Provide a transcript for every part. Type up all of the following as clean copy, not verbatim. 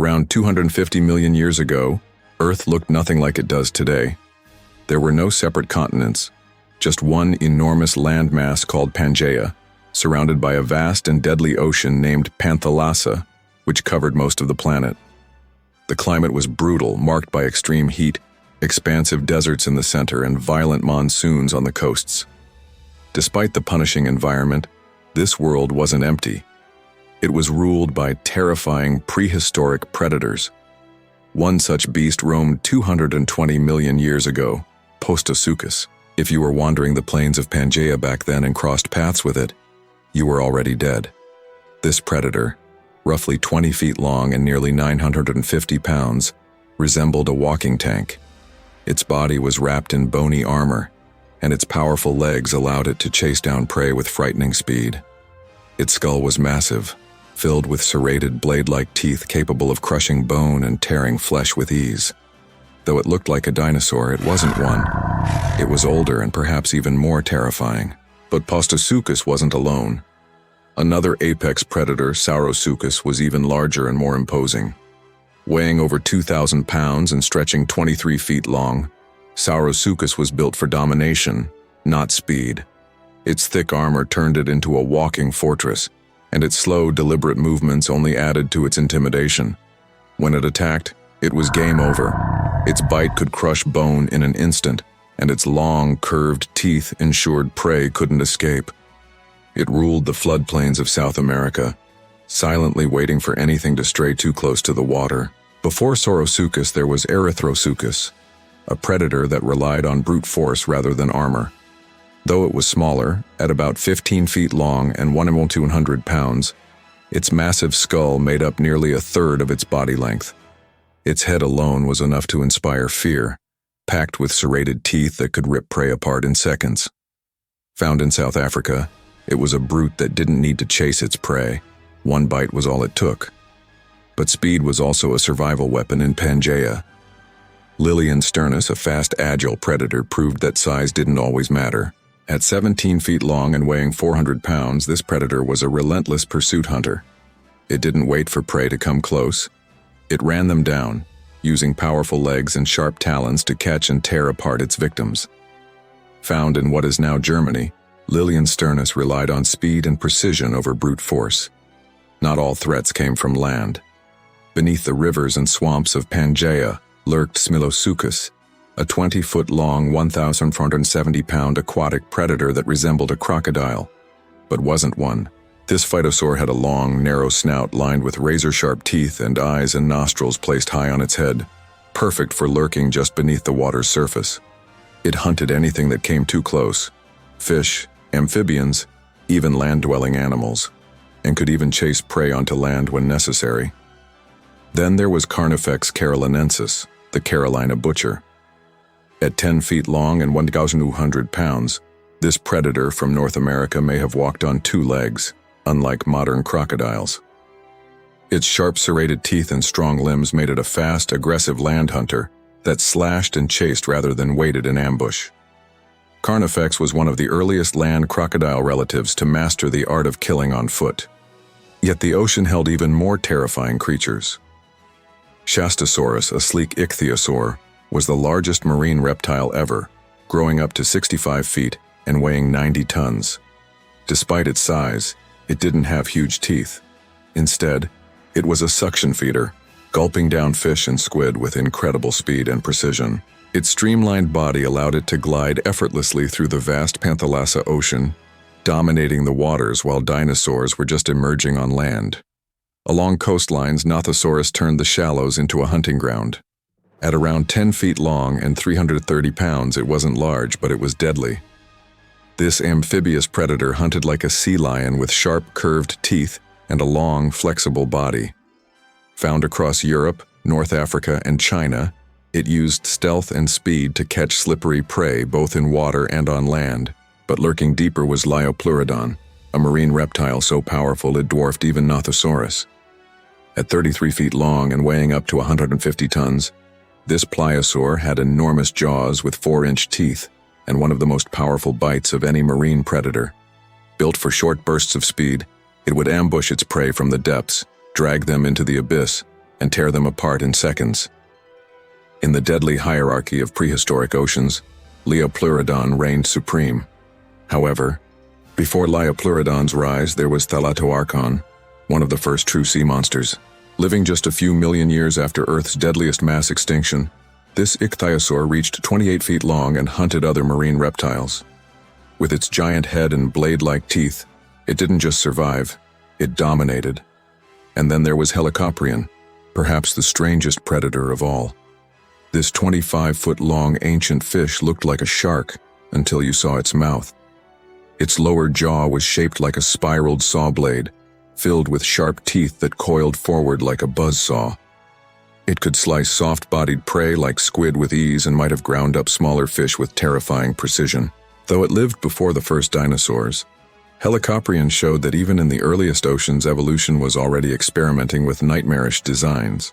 Around 250 million years ago, Earth looked nothing like it does today. There were no separate continents, just one enormous landmass called Pangea, surrounded by a vast and deadly ocean named Panthalassa, which covered most of the planet. The climate was brutal, marked by extreme heat, expansive deserts in the center, and violent monsoons on the coasts. Despite the punishing environment, this world wasn't empty. It was ruled by terrifying prehistoric predators. One such beast roamed 220 million years ago, Postosuchus. If you were wandering the plains of Pangea back then and crossed paths with it, you were already dead. This predator, roughly 20 feet long and nearly 950 pounds, resembled a walking tank. Its body was wrapped in bony armor, and its powerful legs allowed it to chase down prey with frightening speed. Its skull was massive, filled with serrated blade-like teeth capable of crushing bone and tearing flesh with ease. Though it looked like a dinosaur, it wasn't one. It was older and perhaps even more terrifying. But Postosuchus wasn't alone. Another apex predator, Saurosuchus, was even larger and more imposing. Weighing over 2,000 pounds and stretching 23 feet long, Saurosuchus was built for domination, not speed. Its thick armor turned it into a walking fortress, and its slow, deliberate movements only added to its intimidation. When it attacked, it was game over. Its bite could crush bone in an instant, and its long, curved teeth ensured prey couldn't escape. It ruled the floodplains of South America, silently waiting for anything to stray too close to the water. Before Saurosuchus, there was Erythrosuchus, a predator that relied on brute force rather than armor. Though it was smaller, at about 15 feet long and 1,200 pounds, its massive skull made up nearly a third of its body length. Its head alone was enough to inspire fear, packed with serrated teeth that could rip prey apart in seconds. Found in South Africa, it was a brute that didn't need to chase its prey. One bite was all it took. But speed was also a survival weapon in Pangea. Liliensternus, a fast, agile predator, proved that size didn't always matter. At 17 feet long and weighing 400 pounds, this predator was a relentless pursuit hunter. It didn't wait for prey to come close. It ran them down, using powerful legs and sharp talons to catch and tear apart its victims. Found in what is now Germany, Liliensternus relied on speed and precision over brute force. Not all threats came from land. Beneath the rivers and swamps of Pangea lurked Smilosuchus, a 20-foot-long, 1,470-pound aquatic predator that resembled a crocodile, but wasn't one. This phytosaur had a long, narrow snout lined with razor-sharp teeth and eyes and nostrils placed high on its head, perfect for lurking just beneath the water's surface. It hunted anything that came too close: fish, amphibians, even land-dwelling animals, and could even chase prey onto land when necessary. Then there was Carnifex carolinensis, the Carolina butcher. At 10 feet long and 1,200 pounds, this predator from North America may have walked on two legs, unlike modern crocodiles. Its sharp serrated teeth and strong limbs made it a fast, aggressive land hunter that slashed and chased rather than waited in ambush. Carnifex was one of the earliest land crocodile relatives to master the art of killing on foot. Yet the ocean held even more terrifying creatures. Shastasaurus, a sleek ichthyosaur, was the largest marine reptile ever, growing up to 65 feet and weighing 90 tons. Despite its size, it didn't have huge teeth. Instead, it was a suction feeder, gulping down fish and squid with incredible speed and precision. Its streamlined body allowed it to glide effortlessly through the vast Panthalassa Ocean, dominating the waters while dinosaurs were just emerging on land. Along coastlines, Nothosaurus turned the shallows into a hunting ground. At around 10 feet long and 330 pounds, it wasn't large, but it was deadly. This amphibious predator hunted like a sea lion with sharp, curved teeth and a long, flexible body. Found across Europe, North Africa, and China, it used stealth and speed to catch slippery prey both in water and on land. But lurking deeper was Liopleurodon, a marine reptile so powerful it dwarfed even Nothosaurus. At 33 feet long and weighing up to 150 tons, this pliosaur had enormous jaws with 4-inch teeth and one of the most powerful bites of any marine predator. Built for short bursts of speed, it would ambush its prey from the depths, drag them into the abyss, and tear them apart in seconds. In the deadly hierarchy of prehistoric oceans, Liopleurodon reigned supreme. However, before Liopleurodon's rise, there was Thanatoarchon, one of the first true sea monsters. Living just a few million years after Earth's deadliest mass extinction, this ichthyosaur reached 28 feet long and hunted other marine reptiles. With its giant head and blade-like teeth, it didn't just survive, it dominated. And then there was Helicoprion, perhaps the strangest predator of all. This 25-foot-long ancient fish looked like a shark until you saw its mouth. Its lower jaw was shaped like a spiraled saw blade, filled with sharp teeth that coiled forward like a buzzsaw. It could slice soft-bodied prey like squid with ease and might have ground up smaller fish with terrifying precision. Though it lived before the first dinosaurs, Helicoprion showed that even in the earliest oceans, evolution was already experimenting with nightmarish designs.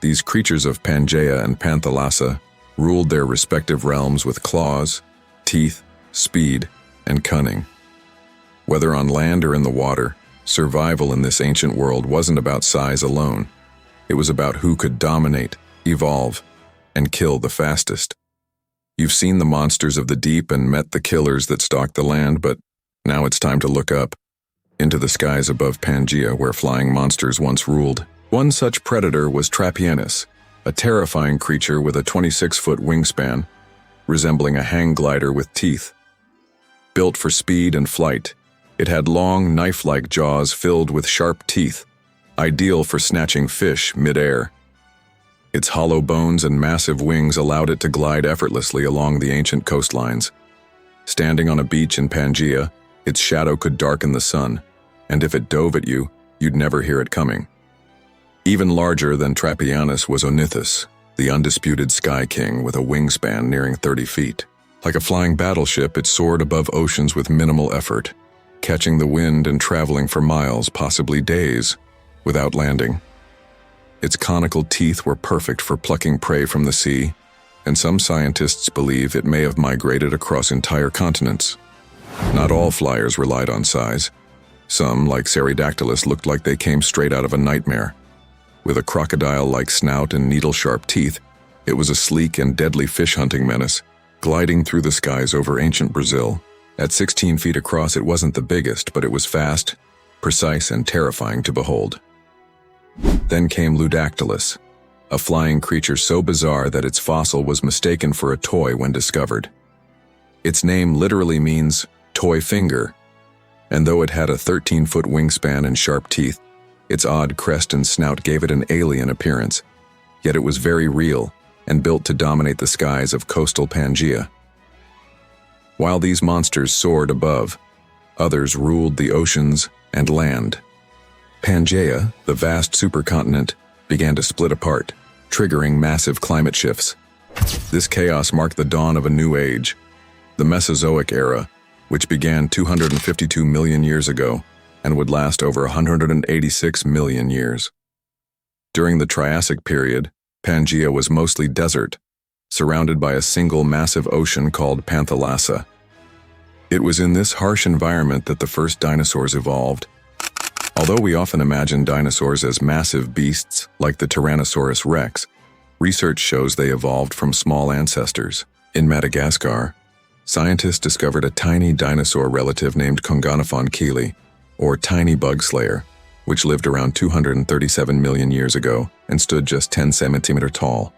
These creatures of Pangea and Panthalassa ruled their respective realms with claws, teeth, speed, and cunning. Whether on land or in the water, survival in this ancient world wasn't about size alone. It was about who could dominate, evolve, and kill the fastest. You've seen the monsters of the deep and met the killers that stalk the land, but now it's time to look up, into the skies above Pangea where flying monsters once ruled. One such predator was Trapienus, a terrifying creature with a 26-foot wingspan, resembling a hang glider with teeth. Built for speed and flight, it had long, knife-like jaws filled with sharp teeth, ideal for snatching fish mid-air. Its hollow bones and massive wings allowed it to glide effortlessly along the ancient coastlines. Standing on a beach in Pangea, its shadow could darken the sun, and if it dove at you, you'd never hear it coming. Even larger than Trapianus was Onithus, the undisputed Sky King with a wingspan nearing 30 feet. Like a flying battleship, it soared above oceans with minimal effort, catching the wind and traveling for miles, possibly days, without landing. Its conical teeth were perfect for plucking prey from the sea, and some scientists believe it may have migrated across entire continents. Not all flyers relied on size. Some, like Ceridactylus, looked like they came straight out of a nightmare. With a crocodile-like snout and needle-sharp teeth, it was a sleek and deadly fish-hunting menace, gliding through the skies over ancient Brazil. At 16 feet across, it wasn't the biggest, but it was fast, precise, and terrifying to behold. Then came Ludactylus, a flying creature so bizarre that its fossil was mistaken for a toy when discovered. Its name literally means toy finger, and though it had a 13-foot wingspan and sharp teeth, its odd crest and snout gave it an alien appearance, yet it was very real and built to dominate the skies of coastal Pangea. While these monsters soared above, others ruled the oceans and land. Pangea, the vast supercontinent, began to split apart, triggering massive climate shifts. This chaos marked the dawn of a new age, the Mesozoic era, which began 252 million years ago and would last over 186 million years. During the Triassic period, Pangea was mostly desert, surrounded by a single massive ocean called Panthalassa. It was in this harsh environment that the first dinosaurs evolved. Although we often imagine dinosaurs as massive beasts like the Tyrannosaurus rex, research shows they evolved from small ancestors. In Madagascar, scientists discovered a tiny dinosaur relative named Kongonophon kili, or tiny bug slayer, which lived around 237 million years ago and stood just 10 centimeters tall.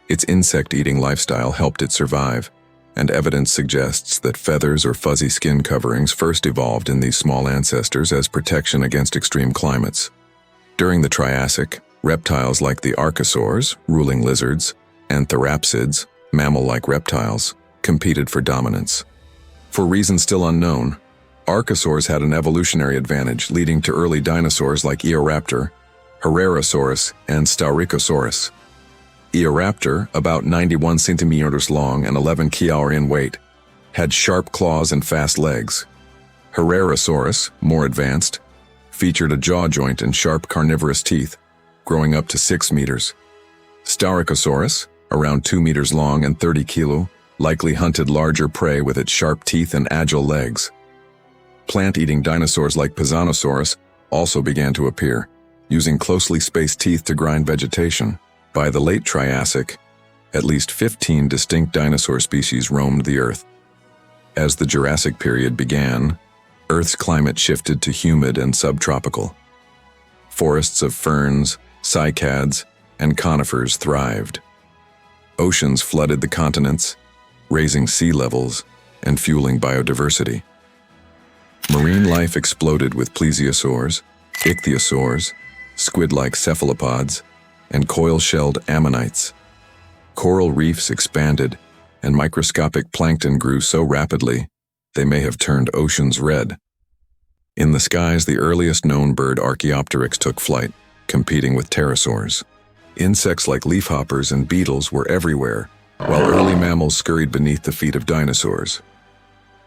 Its insect-eating lifestyle helped it survive, and evidence suggests that feathers or fuzzy skin coverings first evolved in these small ancestors as protection against extreme climates. During the Triassic, reptiles like the archosaurs, ruling lizards, and therapsids, mammal-like reptiles, competed for dominance. For reasons still unknown, archosaurs had an evolutionary advantage, leading to early dinosaurs like Eoraptor, Herrerasaurus, and Staurikosaurus. Eoraptor, about 91 centimeters long and 11 kg in weight, had sharp claws and fast legs. Herrerasaurus, more advanced, featured a jaw joint and sharp carnivorous teeth, growing up to 6 meters. Staurikosaurus, around 2 meters long and 30 kilo, likely hunted larger prey with its sharp teeth and agile legs. Plant-eating dinosaurs like Pizanosaurus also began to appear, using closely spaced teeth to grind vegetation. By the late Triassic, at least 15 distinct dinosaur species roamed the Earth. As the Jurassic period began, Earth's climate shifted to humid and subtropical. Forests of ferns, cycads, and conifers thrived. Oceans flooded the continents, raising sea levels and fueling biodiversity. Marine life exploded with plesiosaurs, ichthyosaurs, squid-like cephalopods, and coil-shelled ammonites. Coral reefs expanded, and microscopic plankton grew so rapidly they may have turned oceans red. In the skies, the earliest known bird Archaeopteryx took flight, competing with pterosaurs. Insects like leafhoppers and beetles were everywhere, while early mammals scurried beneath the feet of dinosaurs.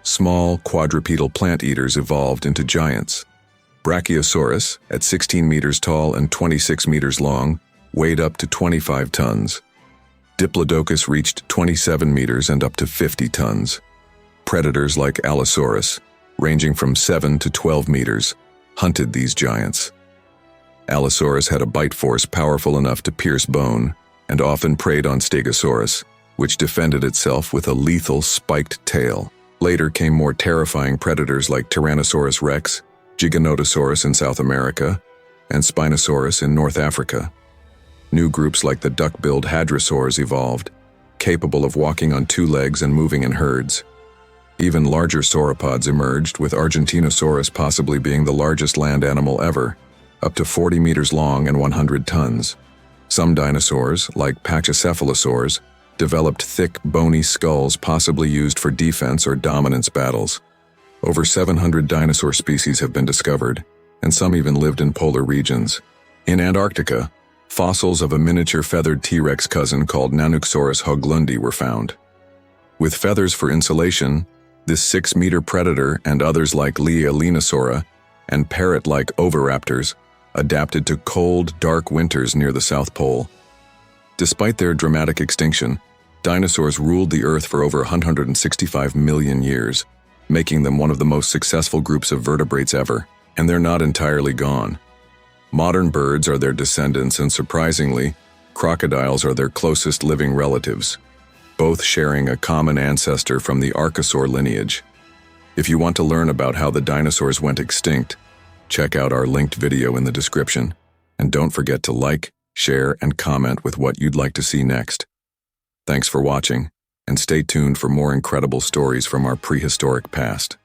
Small, quadrupedal plant eaters evolved into giants. Brachiosaurus, at 16 meters tall and 26 meters long, weighed up to 25 tons. Diplodocus reached 27 meters and up to 50 tons. Predators like Allosaurus, ranging from 7 to 12 meters, hunted these giants. Allosaurus had a bite force powerful enough to pierce bone, and often preyed on Stegosaurus, which defended itself with a lethal spiked tail. Later came more terrifying predators like Tyrannosaurus rex, Giganotosaurus in South America, and Spinosaurus in North Africa. New groups like the duck-billed hadrosaurs evolved, capable of walking on two legs and moving in herds. Even larger sauropods emerged, with Argentinosaurus possibly being the largest land animal ever, up to 40 meters long and 100 tons. Some dinosaurs, like pachycephalosaurs, developed thick, bony skulls possibly used for defense or dominance battles. Over 700 dinosaur species have been discovered, and some even lived in polar regions. In Antarctica, fossils of a miniature feathered T-Rex cousin called Nanuqsaurus hoaglundi were found. With feathers for insulation, this 6-meter predator and others like Leolinosaura and parrot-like oviraptors adapted to cold, dark winters near the South Pole. Despite their dramatic extinction, dinosaurs ruled the Earth for over 165 million years, making them one of the most successful groups of vertebrates ever, and they're not entirely gone. Modern birds are their descendants, and surprisingly, crocodiles are their closest living relatives, both sharing a common ancestor from the Archosaur lineage. If you want to learn about how the dinosaurs went extinct, check out our linked video in the description, and don't forget to like, share, and comment with what you'd like to see next. Thanks for watching, and stay tuned for more incredible stories from our prehistoric past.